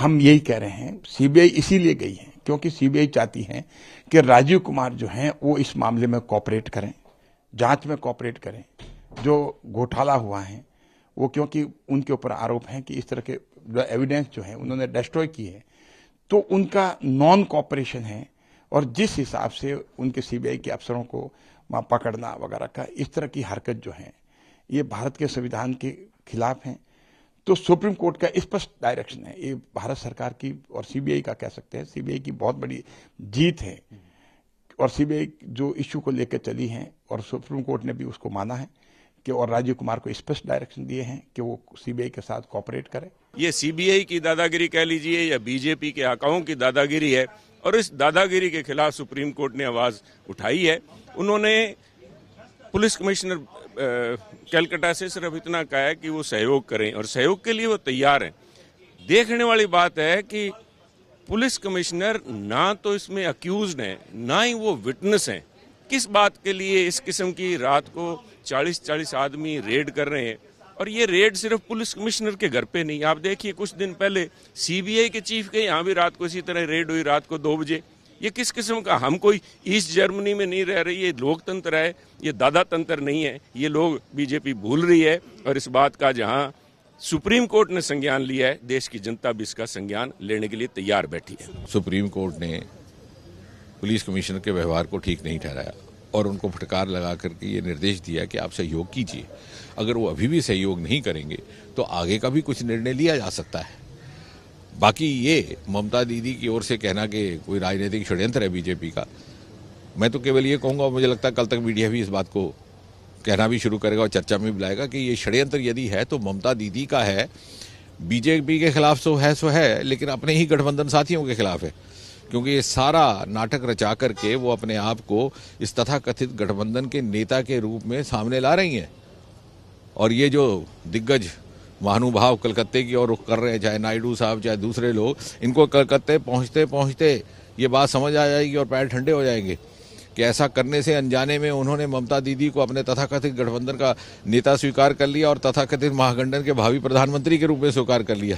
हम यही कह रहे हैं, सीबीआई इसीलिए गई है क्योंकि सीबीआई चाहती है कि राजीव कुमार जो हैं वो इस मामले में कोऑपरेट करें, जांच में कोऑपरेट करें। जो घोटाला हुआ है वो क्योंकि उनके ऊपर आरोप है कि इस तरह के एविडेंस जो है उन्होंने डिस्ट्रॉय की है, तो उनका नॉन कोऑपरेशन है। और जिस हिसाब से उनके सीबीआई के अफसरों को वहां पकड़ना वगैरह का इस तरह की हरकत जो है ये भारत के संविधान के खिलाफ है। तो सुप्रीम कोर्ट का स्पष्ट डायरेक्शन है, ये भारत सरकार की और सीबीआई का कह सकते हैं, सीबीआई की बहुत बड़ी जीत है। और सीबीआई जो इश्यू को लेकर चली है और सुप्रीम कोर्ट ने भी उसको माना है कि और राजीव कुमार को स्पष्ट डायरेक्शन दिए हैं कि वो सीबीआई के साथ कोऑपरेट करे। ये सीबीआई की दादागिरी कह लीजिए या बीजेपी के आकाओं की दादागिरी है, और इस दादागिरी के खिलाफ सुप्रीम कोर्ट ने आवाज उठाई है। उन्होंने पुलिस कमिश्नर कलकत्ता से सिर्फ इतना कहा है कि वो सहयोग करें और सहयोग के लिए वो तैयार हैं। देखने वाली बात है कि पुलिस कमिश्नर ना तो इसमें अक्यूज्ड हैं, ना ही वो विटनेस हैं। किस बात के लिए इस किस्म की रात को 40-40 आदमी रेड कर रहे हैं? और ये रेड सिर्फ पुलिस कमिश्नर के घर पे नहीं, आप देखिए कुछ दिन पहले सीबीआई के चीफ के यहाँ भी रात को इसी तरह रेड हुई, रात को 2 बजे। ये किस किस्म का? हम कोई ईस्ट जर्मनी में नहीं रह रही, ये लोकतंत्र है, ये दादा तंत्र नहीं है। ये लोग बीजेपी भूल रही है और इस बात का जहां सुप्रीम कोर्ट ने संज्ञान लिया है, देश की जनता भी इसका संज्ञान लेने के लिए तैयार बैठी है। सुप्रीम कोर्ट ने पुलिस कमिश्नर के व्यवहार को ठीक नहीं ठहराया और उनको फटकार लगा करके ये निर्देश दिया कि आप सहयोग कीजिए। अगर वो अभी भी सहयोग नहीं करेंगे तो आगे का भी कुछ निर्णय लिया जा सकता है। बाकी ये ममता दीदी की ओर से कहना कि कोई राजनीतिक षड्यंत्र है बीजेपी का, मैं तो केवल ये कहूँगा, मुझे लगता है कल तक मीडिया भी इस बात को कहना भी शुरू करेगा और चर्चा में भी लाएगा कि ये षड्यंत्र यदि है तो ममता दीदी का है, बीजेपी के खिलाफ सो है, लेकिन अपने ही गठबंधन साथियों के खिलाफ है। क्योंकि ये सारा नाटक रचा करके वो अपने आप को इस तथाकथित गठबंधन के नेता के रूप में सामने ला रही हैं। और ये जो दिग्गज महानुभाव कलकत्ते की ओर रुख कर रहे हैं, चाहे नायडू साहब चाहे दूसरे लोग, इनको कलकत्ते पहुंचते पहुंचते ये बात समझ आ जाएगी और पैर ठंडे हो जाएंगे कि ऐसा करने से अनजाने में उन्होंने ममता दीदी को अपने तथाकथित गठबंधन का नेता स्वीकार कर लिया और तथाकथित महागठबंधन के भावी प्रधानमंत्री के रूप में स्वीकार कर लिया।